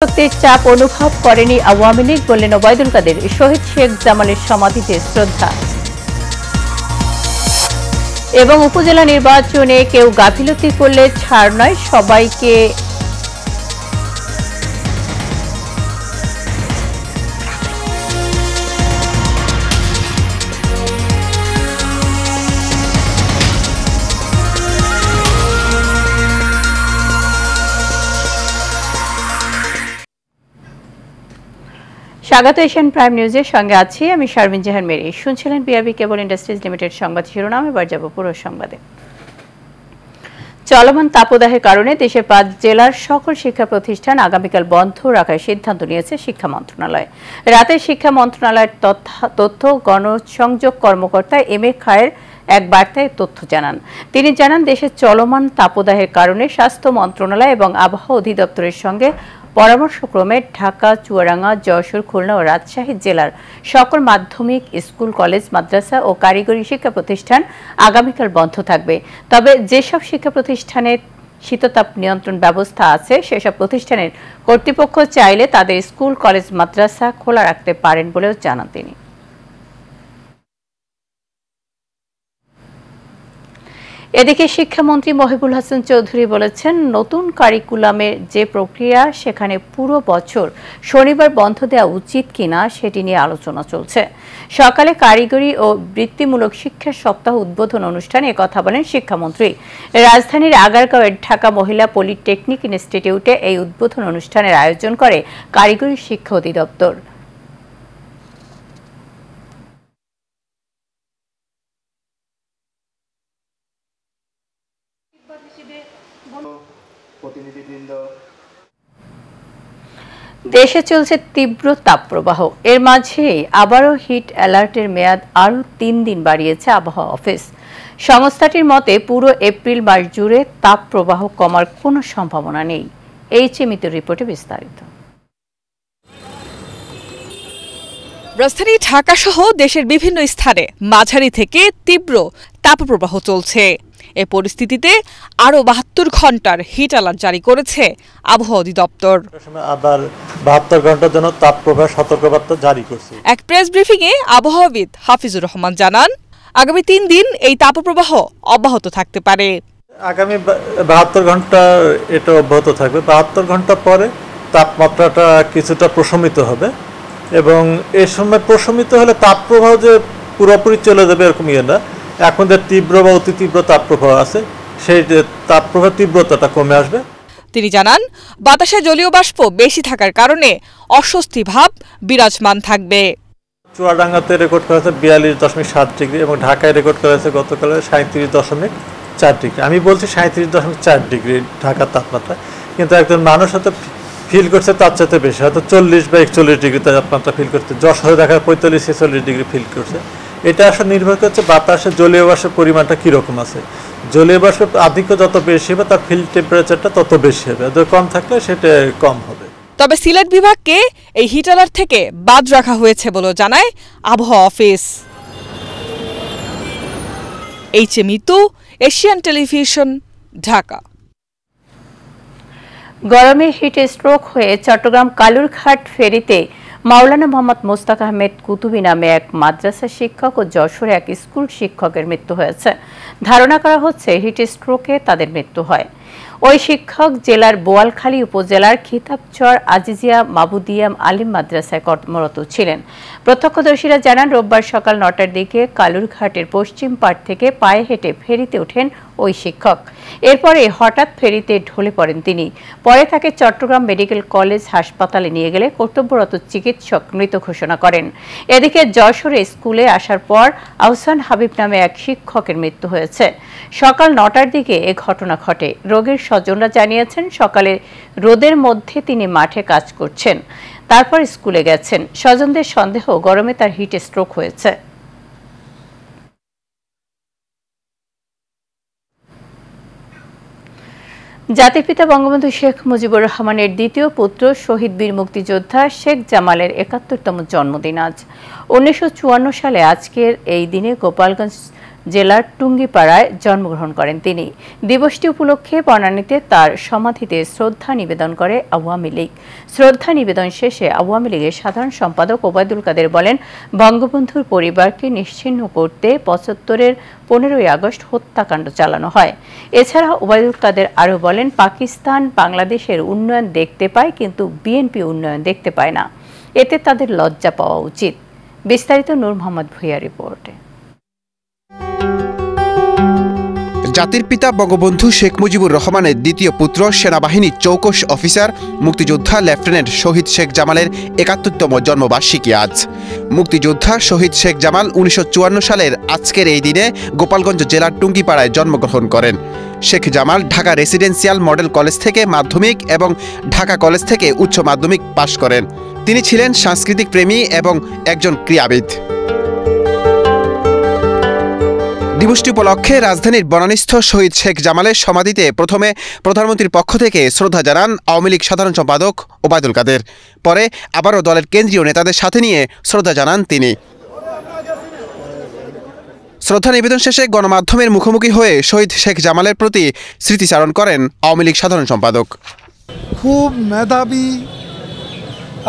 শক্তির চাপ অনুভব করেনি আওয়ামী লীগ, বললেন ওবায়দুল কাদের। শহীদ শেখ জামালের সমাধিতে শ্রদ্ধা। এবং উপজেলা নির্বাচনে কেউ গাফিলতি করলে ছাড় নয়, সবাইকে স্বাগত এশিয়ান প্রাইম নিউজের সঙ্গে আছি আমি শারমিন জাহান মেরি। শুনছিলেন বিআরবি কেবল ইন্ডাস্ট্রিজ লিমিটেড সংবাদ শিরোনাম। এবার যাব পুরো সংবাদে। চলমান তাপদাহের কারণে দেশের 5 জেলার সকল শিক্ষা প্রতিষ্ঠান আগামীকাল বন্ধ রাখার সিদ্ধান্ত নিয়েছে শিক্ষা মন্ত্রণালয়। রাতে শিক্ষা মন্ত্রণালয়ের তথ্য গণসংযোগ কর্মকর্তা এম এ খায়ের এক বার্তায় তথ্য জানান। তিনি জানান, দেশের চলমান তাপদাহের কারণে স্বাস্থ্য মন্ত্রণালয় এবং আবহাওয়া অধিদপ্তরের সঙ্গে পরামর্শক্রমে ঢাকা, চুয়াডাঙ্গা, যশোর, খুলনা ও রাজশাহী জেলার সকল মাধ্যমিক স্কুল, কলেজ, মাদ্রাসা ও কারিগরি শিক্ষা প্রতিষ্ঠান আগামীকাল বন্ধ থাকবে। তবে যেসব শিক্ষা প্রতিষ্ঠানে শীততাপ নিয়ন্ত্রণ ব্যবস্থা আছে সেসব প্রতিষ্ঠানের কর্তৃপক্ষ চাইলে তাদের স্কুল, কলেজ, মাদ্রাসা খোলা রাখতে পারেন বলেও জানান তিনি। এদিকে শিক্ষামন্ত্রী মহিবুল হাসান চৌধুরী বলেছেন, নতুন কারিকুলামের যে প্রক্রিয়া সেখানে পুরো বছর শনিবার বন্ধ দেওয়া উচিত কিনা সেটি নিয়ে আলোচনা চলছে। সকালে কারিগরি ও বৃত্তিমূলক শিক্ষা সপ্তাহ উদ্বোধন অনুষ্ঠানে কথা বলেন শিক্ষামন্ত্রী। রাজধানীর আগারগাঁওয়ের ঢাকা মহিলা পলিটেকনিক ইনস্টিটিউটে এই উদ্বোধন অনুষ্ঠানের আয়োজন করে কারিগরি শিক্ষা অধিদপ্তর। দেশে চলছে তীব্র তাপপ্রবাহ। এর মাঝে আবারও হিট অ্যালার্টের মেয়াদ আরও 3 দিন বাড়িয়েছে আবহাওয়া অফিস। সংস্থাটির মতে পুরো এপ্রিল মাস জুড়ে তাপপ্রবাহ কমার কোনো সম্ভাবনা নেই। এইচএমইতে রিপোর্টে বিস্তারিত। রাজধানী ঢাকা সহ দেশের বিভিন্ন স্থানে মাঝারি থেকে তীব্র তাপপ্রবাহ চলছে। এ পরিস্থিতিতে আরও 72 ঘন্টার হিট অ্যালার্ট জারি করেছে আবহাওয়া অধিদপ্তর। আবার 72 ঘন্টার জন্য তাপপ্রবাহ সতর্কবার্তা জারি করছে। এক প্রেস ব্রিফিংয়ে আবহাওয়াবিদ হাফিজুর রহমান জানান, আগামী 3 দিন এই তাপপ্রবাহ অব্যাহত থাকতে পারে। আগামী 72 ঘন্টা এটা অব্যাহত থাকবে। 72 ঘন্টা পরে তাপমাত্রাটা কিছুটা প্রশমিত হবে এবং এই সময় প্রশমিত হলে তাপপ্রবাহ যে পুরোপুরি চলে যাবে এরকম ইয়ে না। এখন যে তীব্র বা অতি তীব্র তাপপ্রবাহ আছে সেই তাপপ্রবাহ তীব্রতাটা কমে আসবে। তিনি জানান, বাতাসে জলীয় বাষ্প বেশি থাকার কারণে অস্বস্তি ভাব বিরাজমান থাকবে। চুয়াডাঙ্গাতে রেকর্ড করা হয়েছে 42.7 ডিগ্রি এবং ঢাকায় রেকর্ড করা হয়েছে গতকাল 37.4 ডিগ্রি। আমি বলছি 37.4 ডিগ্রি ঢাকার তাপমাত্রা, কিন্তু একজন মানুষ হয়তো ফিল করছে তার চাইতে বেশি, হয়তো 40 বা 41 ডিগ্রি তাপমাত্রা ফিল করছে। যশোরে দেখা 45-46 ডিগ্রি ফিল করছে। এটা আসলে নির্ভর করছে বাতাসে জলীয় বাষ্পের পরিমাণটা কীরকম আছে। জলীয় বাষ্পের আধিক্য যত বেশি হবে তার ফিল্ড টেম্পারেচারটা তত বেশি হবে, যত কম থাকলে সেটা কম হবে। তবে সিলেট বিভাগকে এই হিট অ্যালার্ট থেকে বাদ রাখা হয়েছে বলে জানায় আবহাওয়া অফিস। এইচএমইতু, এশিয়ান টেলিভিশন, ঢাকা। গরমে হিটে স্ট্রোক হয়ে চট্টগ্রাম কালুরঘাট ফেরিতে মাওলানা মোহাম্মদ মোস্তাক আহমেদ কুতুবী নামে এক মাদ্রাসা শিক্ষক ও যশোরে এক স্কুল শিক্ষকের মৃত্যু হয়েছে। ধারণা করা হচ্ছে হিট স্ট্রোকে তাদের মৃত্যু হয়। ওই শিক্ষক জেলার বোয়ালখালী উপজেলার খিতাবচর আজিজিয়া মাবুদিয়া আলিম মাদ্রাসায় কর্মরত ছিলেন। প্রত্যক্ষদর্শীরা জানান, রোববার সকাল 9টার দিকে কালুরঘাটের পশ্চিম পাড় থেকে পায়ে হেঁটে ফেরিতে ওঠেন ওই শিক্ষক। এরপরে হঠাৎ ফেরিতে ঢলে পড়েন তিনি। পরে তাকে চট্টগ্রাম মেডিকেল কলেজ হাসপাতালে নিয়ে গেলে কর্তব্যরত চিকিৎসক মৃত ঘোষণা করেন। এদিকে যশোরে স্কুলে আসার পর আহসান হাবিব নামে এক শিক্ষকের মৃত্যু হয়েছে। সকাল 9টার দিকে এ ঘটনা ঘটে। রোগীর স্বজনরা জানিয়েছেন, সকালে রোদের মধ্যে তিনি মাঠে কাজ করছেন, তারপর স্কুলে গেছেন। স্বজনদের সন্দেহ গরমে তার হিট স্ট্রোক হয়েছে। জাতির পিতা বঙ্গবন্ধু শেখ মুজিবুর রহমানের দ্বিতীয় পুত্র শহীদ বীর মুক্তিযোদ্ধা শেখ জামালের ৭১তম জন্মদিন আজ। ১৯৫৪ সালে আজকের এই দিনে গোপালগঞ্জ জেলার টুঙ্গিপাড়ায় জন্মগ্রহণ করেন তিনি। দিবসটি উপলক্ষে বনানীতে তার সমাধিতে শ্রদ্ধা নিবেদন করে আওয়ামী লীগ। শ্রদ্ধা নিবেদন শেষে আওয়ামী লীগের সাধারণ সম্পাদক ওবায়দুল কাদের বলেন, বঙ্গবন্ধুর পরিবারকে নিশ্চিহ্ন করতে ৭৫-এর ১৫ই আগস্ট হত্যাকাণ্ড চালানো হয়। এছাড়া ওবায়দুল কাদের আরও বলেন, পাকিস্তান বাংলাদেশের উন্নয়ন দেখতে পায় কিন্তু বিএনপি উন্নয়ন দেখতে পায় না, এতে তাদের লজ্জা পাওয়া উচিত। বিস্তারিত নূর মোহাম্মদ ভূঁইয়া রিপোর্টে। জাতির পিতা বঙ্গবন্ধু শেখ মুজিবুর রহমানের দ্বিতীয় পুত্র সেনাবাহিনী চৌকস অফিসার মুক্তিযোদ্ধা লেফটেন্যান্ট শহীদ শেখ জামালের ৭১তম জন্মবার্ষিকী আজ। মুক্তিযোদ্ধা শহীদ শেখ জামাল ১৯৫৪ সালের আজকের এই দিনে গোপালগঞ্জ জেলার টুঙ্গিপাড়ায় জন্মগ্রহণ করেন। Sheikh Jamal Dhaka residential model college থেকে মাধ্যমিক এবং ঢাকা কলেজ থেকে উচ্চ মাধ্যমিক পাশ করেন। তিনি ছিলেন সাংস্কৃতিক প্রেমী এবং একজন ক্রীড়াবিদ। দিবসটি উপলক্ষে রাজধানীর বনানীস্থ শহীদ শেখ জামালের সমাধিতে প্রথমে প্রধানমন্ত্রীর পক্ষ থেকে শ্রদ্ধা জানান আওয়ামী লীগ সাধারণ সম্পাদক ওবায়দুল কাদের। পরে আবারও দলের কেন্দ্রীয় নেতাদের সাথে নিয়ে শ্রদ্ধা জানান তিনি। শ্রদ্ধা নিবেদন শেষে গণমাধ্যমের মুখোমুখি হয়ে শহীদ শেখ জামালের প্রতি স্মৃতিচারণ করেন আওয়ামী লীগ সাধারণ সম্পাদক। খুব মেধাবী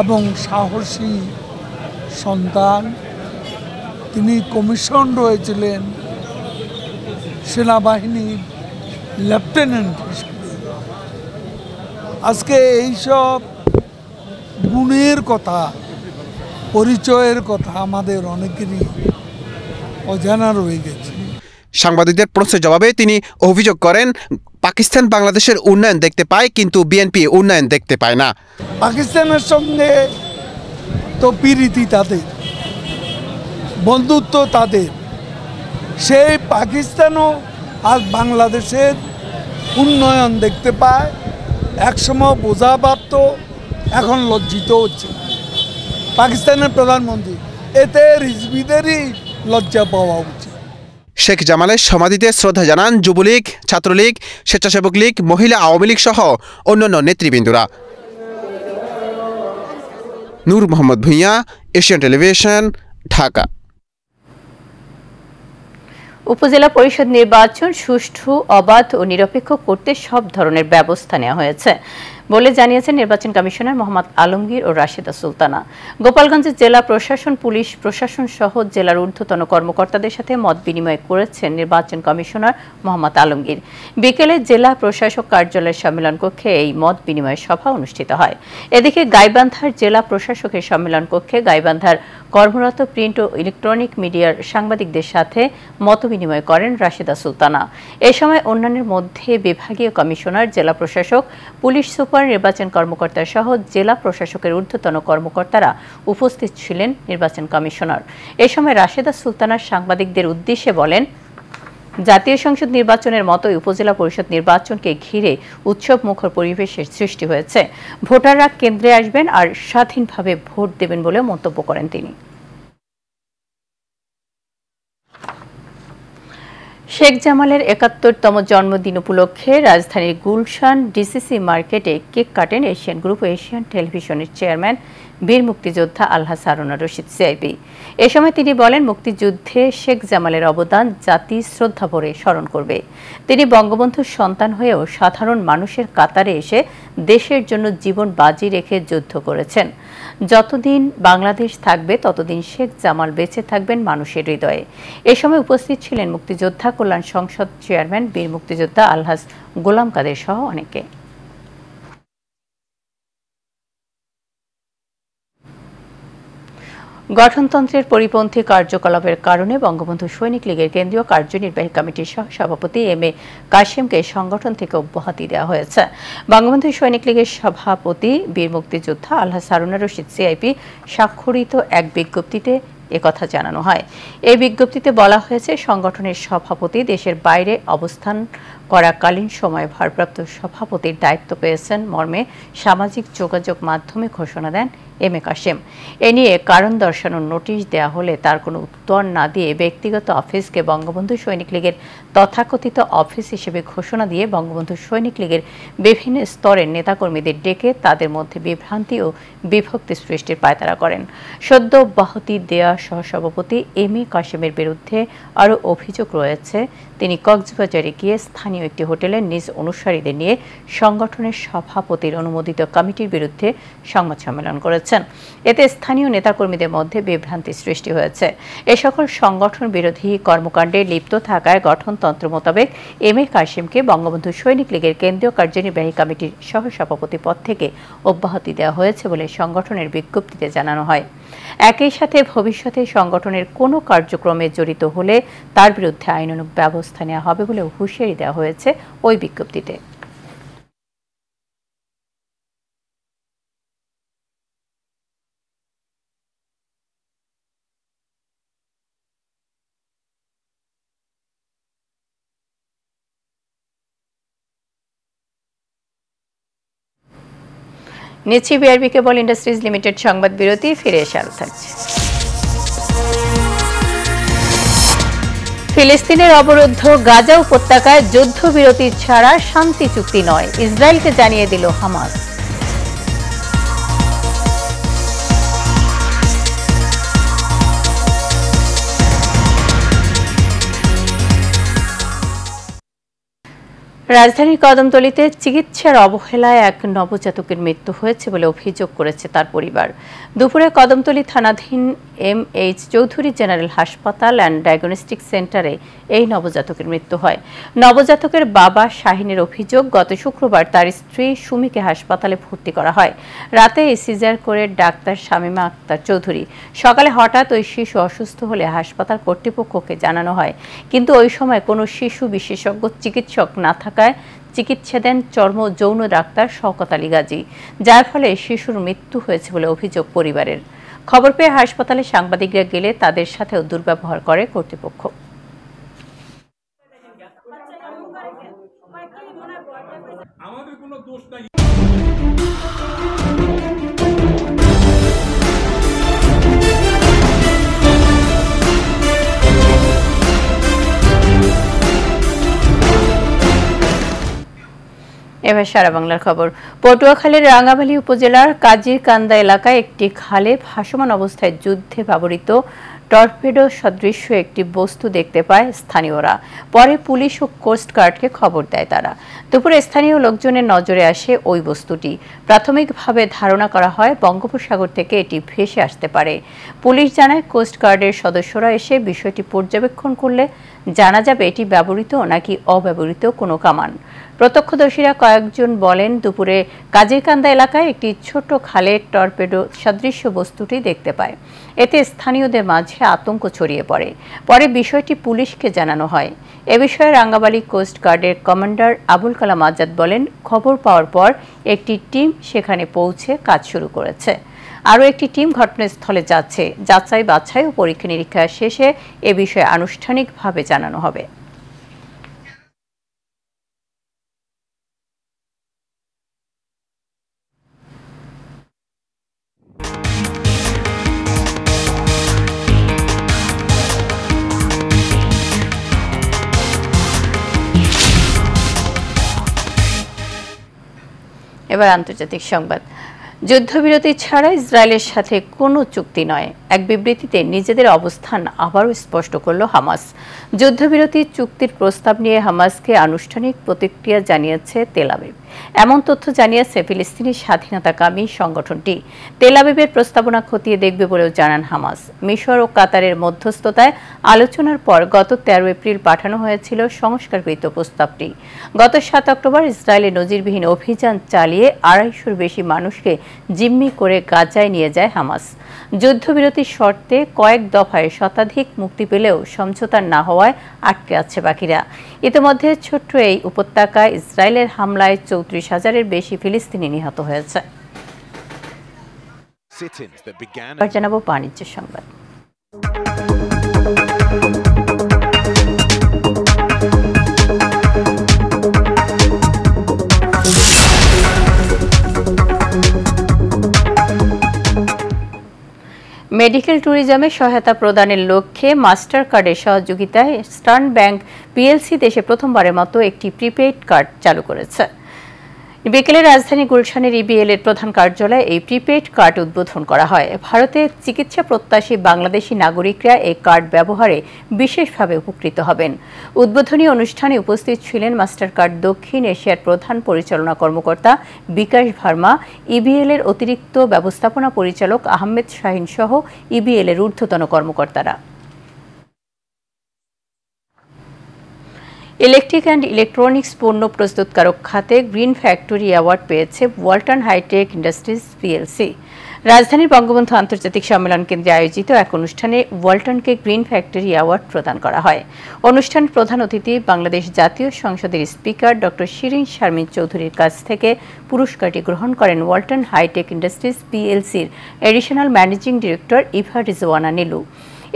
এবং সাহসী সন্তান। তিনি কমিশনড হয়েছিলেন সেনাবাহিনীর লেফটেন্যান্ট হিসেবে। আজকে এইসব গুণের কথা, পরিচয়ের কথা আমাদের অনেকেরই অজানা রয়ে গেছে। সাংবাদিকদের প্রশ্নের জবাবে তিনি অভিযোগ করেন, পাকিস্তান বাংলাদেশের উন্নয়ন দেখতে পায় কিন্তু বিএনপি উন্নয়ন দেখতে পায় না। পাকিস্তানের সঙ্গে তো প্রীতি তাদের, বন্ধুত্ব তাদের। সেই পাকিস্তানও আজ বাংলাদেশের উন্নয়ন দেখতে পায়। একসময় বোঝা পারত, এখন লজ্জিত হচ্ছে পাকিস্তানের প্রধানমন্ত্রী। এতে রিজভিদেরই লজ্জা পাওয়া উচিত। শেখ জামালের সমাধিতে শ্রদ্ধা জানান যুবলীগ, ছাত্রলীগ, স্বেচ্ছাসেবক লীগ, মহিলা আওয়ামী লীগ সহ অন্যান্য নেতৃবৃন্দরা। নূর মোহাম্মদ ভূঁইয়া, এশিয়ান টেলিভিশন, ঢাকা। উপজেলা পরিষদ নির্বাচন সুষ্ঠু, অবাধ ও নিরপেক্ষ করতে সব ধরনের ব্যবস্থা নেওয়া হয়েছে বলে জানিয়েছেন নির্বাচন কমিশনার মোহাম্মদ আলমগীর ও রাশেদা সুলতানা। গোপালগঞ্জের জেলা প্রশাসন, পুলিশ প্রশাসন সহ জেলার ঊর্ধ্বতন কর্মকর্তাদের সাথে মত বিনিময় করেছেন নির্বাচন কমিশনার মোহাম্মদ আলমগীর। বিকেলে জেলা প্রশাসক কার্যালয়ের সম্মেলন কক্ষে এই মত বিনিময় সভা অনুষ্ঠিত হয়। এদিকে গাইবান্ধার জেলা প্রশাসকের সম্মেলন কক্ষে গাইবান্ধার কর্মরত প্রিন্ট ও ইলেকট্রনিক মিডিয়ার সাংবাদিকদের সাথে মত বিনিময় করেন রাশেদা সুলতানা। এ সময় অন্যান্যের মধ্যে বিভাগীয় কমিশনার, জেলা প্রশাসক, পুলিশ সুপার, নির্বাচন কর্মকর্তা সহ জেলা প্রশাসকের ঊর্ধ্বতন কর্মকর্তারা উপস্থিত ছিলেন। নির্বাচন কমিশনার এ সময় রাশেদা সুলতানা সাংবাদিকদের উদ্দেশ্যে বলেন, জাতীয় সংসদ নির্বাচনের মতোই উপজেলা পরিষদ নির্বাচনকে ঘিরে উৎসব মুখর পরিবেশের সৃষ্টি হয়েছে। ভোটাররা কেন্দ্রে আসবেন আর স্বাধীনভাবে ভোট দেবেন বলে মন্তব্য করেন তিনি। শেখ জামালের ৭১তম জন্মদিন উপলক্ষে রাজধানীর গুলশান ডিসিসি মার্কেটে কেক কাটেন এশিয়ান গ্রুপ ও এশিয়ান টেলিভিশনের চেয়ারম্যান বীর মুক্তিযোদ্ধা আলহাজ হারুন রশিদ সিআইপি। এ সময় তিনি বলেন, মুক্তিযুদ্ধে শেখ জামালের অবদান জাতি শ্রদ্ধা ভরে স্মরণ করবে। তিনি বঙ্গবন্ধুর সন্তান হয়েও সাধারণ মানুষের কাতারে এসে দেশের জন্য জীবন বাজি রেখে যুদ্ধ করেছেন। যতদিন বাংলাদেশ থাকবে ততদিন শেখ জামাল বেঁচে থাকবেন মানুষের হৃদয়ে। এ সময় উপস্থিত ছিলেন মুক্তিযোদ্ধা কল্যাণ সংসদ চেয়ারম্যান বীর মুক্তিযোদ্ধা আলহাজ গোলাম কাদের সহ অনেকে। গঠনতন্ত্রের পরিপন্থী কার্যকলাপের কারণে বঙ্গবন্ধু সৈনিক লীগের কেন্দ্রীয় কার্যনির্বাহী কমিটির সহ-সভাপতি এম এ কাশেমকে সংগঠন থেকে অব্যাহতি দেওয়া হয়েছে। বঙ্গবন্ধু সৈনিক লীগের সভাপতি বীর মুক্তিযোদ্ধা আলহাজ হারুন রশিদ সিআইপি স্বাক্ষরিত এক বিজ্ঞপ্তিতে একথা জানানো হয়। এই বিজ্ঞপ্তিতে বলা হয়েছে, সংগঠনের সভাপতি দেশের বাইরে অবস্থান করাকালীন সময়ে ভারপ্রাপ্ত সভাপতির দায়িত্ব পেয়েছেন মর্মে সামাজিক যোগাযোগ মাধ্যমে ঘোষণা দেন এম এ কাশেম। এ নিয়ে কারণ দর্শানোর নোটিশ দেওয়া হলে তার কোনো উত্তর না দিয়ে ব্যক্তিগত অফিসকে বঙ্গবন্ধু সৈনিক লীগের তথাকথিত অফিস হিসেবে ঘোষণা দিয়ে বঙ্গবন্ধু সৈনিক লীগের বিভিন্ন স্তরের নেতাকর্মীদের ডেকে তাদের মধ্যে বিভ্রান্তি ও বিভক্তি সৃষ্টির পায়তারা করেন। সদ্য অব্যাহতি দেওয়া সহসভাপতি এম এ কাশেমের বিরুদ্ধে আরও অভিযোগ রয়েছে। তিনি কক্সবাজারে গিয়ে স্থানীয় একটি হোটেলে নিজ অনুসারীদের নিয়ে সংগঠনের সভাপতির অনুমোদিত কমিটির বিরুদ্ধে সংবাদ সম্মেলন করেছেন। এতে স্থানীয় নেতাকর্মীদের মধ্যে বিভ্রান্তি সৃষ্টি হয়েছে। এ সকল সংগঠন বিরোধী কর্মকাণ্ডে লিপ্ত থাকায় গঠনতন্ত্র মোতাবেক এম এ কাশেমকে বঙ্গবন্ধু সৈনিক লীগের কেন্দ্রীয় কার্যনির্বাহী কমিটির সহসভাপতি পদ থেকে অব্যাহতি দেওয়া হয়েছে বলে সংগঠনের বিজ্ঞপ্তিতে জানানো হয়। একই সাথে ভবিষ্যতে সংগঠনের কোনো কার্যক্রমে জড়িত হলে তার বিরুদ্ধে আইনানুগ ব্যবস্থা নেওয়া হবে বলে হুঁশিয়ারি দেওয়া হয়েছে ওই বিজ্ঞপ্তিতে। নিচ্ছি বিআরবি কেবল ইন্ডাস্ট্রিজ লিমিটেড সংবাদ বিরতি, ফিরে এসে আরও থাকছে। ফিলিস্তিনের অবরুদ্ধ গাজা উপত্যকায় যুদ্ধবিরতি ছাড়া শান্তি চুক্তি নয়, ইসরায়েলকে জানিয়ে দিল হামাস। রাজধানীর কদমতলীতে চিকিৎসার অবহেলায় এক নবজাতকের মৃত্যু হয়েছে বলে অভিযোগ করেছে তার পরিবার। দুপুরে কদমতলী থানাধীন এম.এইচ. চৌধুরী জেনারেল হাসপাতাল অ্যান্ড ডায়াগনস্টিক সেন্টারে এই নবজাতকের মৃত্যু হয়। নবজাতকের বাবা শাহিনের অভিযোগ, গত শুক্রবার তার স্ত্রী সুমিকে হাসপাতালে ভর্তি করা হয়। রাতে সিজার করে ডাক্তার শামীমা আক্তার চৌধুরী। সকালে হঠাৎ ওই শিশু অসুস্থ হলে হাসপাতাল কর্তৃপক্ষকে জানানো হয়, কিন্তু ওই সময় কোনো শিশু বিশেষজ্ঞ চিকিৎসক না থাকায় চিকিৎসা দেন চর্ম যৌন ডাক্তার শওকত আলী গাজী, যার ফলে শিশুর মৃত্যু হয়েছে বলে অভিযোগ পরিবারের। খবর পেয়ে হাসপাতালে সাংবাদিকরা গেলে তাদের সাথেও দুর্ব্যবহার করে কর্তৃপক্ষ। আমাদের কোনো দোষ নাই। এবার সারা বাংলার খবর। পটুয়াখালীর রাঙ্গাবালী উপজেলার কাজিরকান্দা এলাকায় একটি খালে ভাসমান অবস্থায় যুদ্ধে ব্যবহৃত টর্পেডো সদৃশ্য একটি বস্তু দেখতে পায় স্থানীয়রা। পরে পুলিশ ও কোস্টগার্ডকে খবর দেয় তারা। দুপুরে স্থানীয় লোকজনের নজরে আসে ওই বস্তুটি। প্রাথমিকভাবে ধারণা করা হয় বঙ্গোপসাগর থেকে এটি ভেসে আসতে পারে। পুলিশ জানায়, কোস্টগার্ডের সদস্যরা এসে বিষয়টি পর্যবেক্ষণ করলে জানা যাবে এটি ব্যবহৃত নাকি অব্যবহৃত কোনো কামান। প্রত্যক্ষদর্শীরা কয়েকজন বলেন, দুপুরে কাজিরকান্দা এলাকায় একটি ছোট খালে টর্পেডো সদৃশ্য বস্তুটি দেখতে পায়। এতে স্থানীয়দের মাঝে আতঙ্ক ছড়িয়ে পড়ে। পরে বিষয়টি পুলিশকে জানানো হয়। এ বিষয়ে রাঙ্গাবালী কোস্টগার্ডের কমান্ডার আবুল কালাম আজাদ বলেন, খবর পাওয়ার পর একটি টিম সেখানে পৌঁছে কাজ শুরু করেছে। আরও একটি টিম ঘটনাস্থলে যাচ্ছে। যাচাই বাছাই ও পরীক্ষা নিরীক্ষা শেষে এ বিষয়ে আনুষ্ঠানিকভাবে জানানো হবে। এবার আন্তর্জাতিক সংবাদ। যুদ্ধবিরতি ছাড়া ইসরায়েলের সাথে কোনো চুক্তি নয়, এক বিবৃতিতে নিজেদের অবস্থান আবারও স্পষ্ট করল হামাস। যুদ্ধবিরতি চুক্তির প্রস্তাব নিয়ে হামাসকে আনুষ্ঠানিক প্রতিক্রিয়া জানিয়েছে তেল আবিব। এমন তথ্য জানিয়েছে ফিলিস্তিনি স্বাধীনতাকামী সংগঠনটি। তেল আবিবের প্রস্তাবনা খতিয়ে দেখবে বলেও জানান হামাস। মিশর ও কাতারের মধ্যস্থতায় আলোচনার পর গত 13 এপ্রিল পাঠানো হয়েছিল সংস্কারকৃত প্রস্তাবটি। গত 7 অক্টোবর ইসরায়েলে নজিরবিহীন অভিযান চালিয়ে 250-র বেশি মানুষকে জিম্মি করে গাজায় নিয়ে যায় হামাস। যুদ্ধবিরতির শর্তে কয়েক দফায় শতাধিক মুক্তি পেলেও সমঝোতা না হওয়ায় আটকে আছে বাকিরা। ইতিমধ্যে ছোট্ট এই উপত্যকায় ইসরায়েলের হামলায় 34,000-এর বেশি ফিলিস্তিনি নিহত হয়েছে। জানাবো বাণিজ্য সংবাদ। মেডিকেল ট্যুরিজমে সহায়তা প্রদানের লক্ষ্যে মাস্টার কার্ডের সহযোগিতায় ইস্টার্ন ব্যাংক পিএলসি দেশে প্রথমবারের মতো একটি প্রিপেইড কার্ড চালু করেছে। বিকেলে রাজধানী গুলশানের ইবিএল এর প্রধান কার্যালয়ে এই প্রিপেড কার্ড উদ্বোধন করা হয়। ভারতে চিকিৎসা প্রত্যাশী বাংলাদেশি নাগরিকরা এই কার্ড ব্যবহারে বিশেষভাবে উপকৃত হবেন। উদ্বোধনী অনুষ্ঠানে উপস্থিত ছিলেন মাস্টার কার্ড দক্ষিণ এশিয়ার প্রধান পরিচালনা কর্মকর্তা বিকাশ ভার্মা, ইবিএল এর অতিরিক্ত ব্যবস্থাপনা পরিচালক আহমেদ শাহিন সহ ইবিএল এর ঊর্ধ্বতন কর্মকর্তারা। ইলেকট্রিক অ্যান্ড ইলেকট্রনিক্স পণ্য প্রস্তুতকারক খাতে গ্রিন ফ্যাক্টরি অ্যাওয়ার্ড পেয়েছে ওয়ালটন হাইটেক ইন্ডাস্ট্রিজ পিএলসি। রাজধানীর বঙ্গবন্ধু আন্তর্জাতিক সম্মেলন কেন্দ্রে আয়োজিত এক অনুষ্ঠানে ওয়ালটনকে গ্রিন ফ্যাক্টরি অ্যাওয়ার্ড প্রদান করা হয়। অনুষ্ঠানে প্রধান অতিথি বাংলাদেশ জাতীয় সংসদের স্পিকার ডক্টর শিরিন শারমিন চৌধুরীর কাছ থেকে পুরস্কারটি গ্রহণ করেন ওয়ালটন হাইটেক ইন্ডাস্ট্রিজ পিএলসির additional managing director Eva Rizwana Nilu.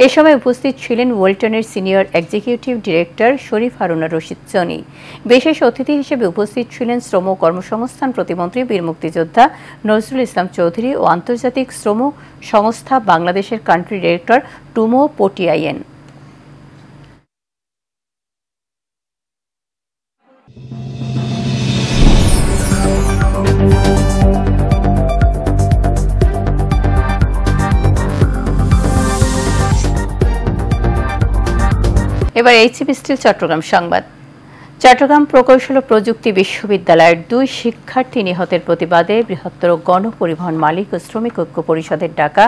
এ সময় উপস্থিত ছিলেন ওয়ালটনের senior executive director Sharif Haruna Rashid Sony. বিশেষ অতিথি হিসেবে উপস্থিত ছিলেন শ্রম কর্মসংস্থান প্রতিমন্ত্রী বীর মুক্তিযোদ্ধা নজরুল ইসলাম চৌধুরী ও আন্তর্জাতিক শ্রম সংস্থা বাংলাদেশের কান্ট্রি ডিরেক্টর টুমো পটিয়াইয়েন। এবার এইচএবি স্টিল চট্টগ্রাম সংবাদ। চট্টগ্রাম প্রকৌশল ও প্রযুক্তি বিশ্ববিদ্যালয়ের 2 শিক্ষার্থী নিহতের প্রতিবাদে বৃহত্তর গণপরিবহন মালিক ও শ্রমিক ঐক্য পরিষদের ডাকা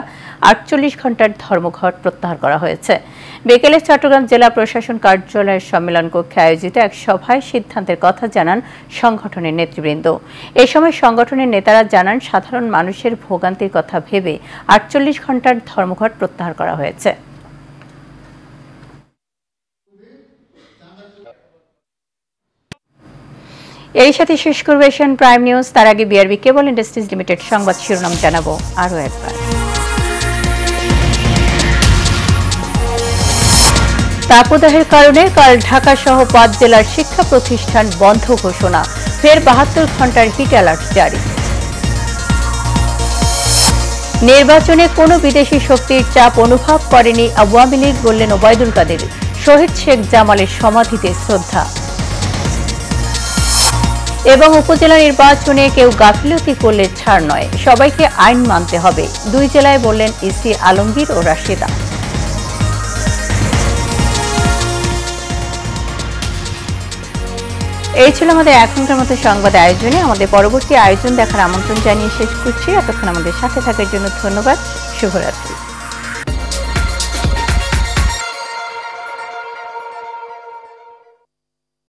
48 ঘণ্টার ধর্মঘট প্রত্যাহার করা হয়েছে। বিকেলে চট্টগ্রাম জেলা প্রশাসন কার্যালয়ের সম্মেলন কক্ষে আয়োজিত এক সভায় সিদ্ধান্তের কথা জানান সংগঠনের নেতৃবৃন্দ। এ সময় সংগঠনের নেতারা জানান, সাধারণ মানুষের ভোগান্তির কথা ভেবে 48 ঘণ্টার ধর্মঘট প্রত্যাহার করা হয়েছে। এর সাথে শেষ করবে এশিয়ান প্রাইম নিউজ। তার আগে বিআরবি কেবল ইন্ডাস্ট্রিজ লিমিটেড সংবাদ শিরোনাম জানাবো আরও একবার। তাপদাহের কারণে কাল ঢাকা সহ 5 জেলার শিক্ষা প্রতিষ্ঠান বন্ধ ঘোষণা, ফের 72 ঘণ্টার হিট অ্যালার্ট জারি। নির্বাচনে কোনো বিদেশি শক্তির চাপ অনুভব করেনি আওয়ামী লীগ, বললেন ওবায়দুল কাদের। শহীদ শেখ জামালের সমাধিতে শ্রদ্ধা। এবং উপজেলা নির্বাচনে কেউ গাফিলতি করলে ছাড় নয়, সবাইকে আইন মানতে হবে, 2 জেলায় বললেন ইসি আলমগীর ও রাশিদা। এই ছিল আমাদের এখনকার মতো সংবাদ আয়োজনে। আমাদের পরবর্তী আয়োজন দেখার আমন্ত্রণ জানিয়ে শেষ করছি। এতক্ষণ আমাদের সাথে থাকার জন্য ধন্যবাদ। শুভরাত্রি।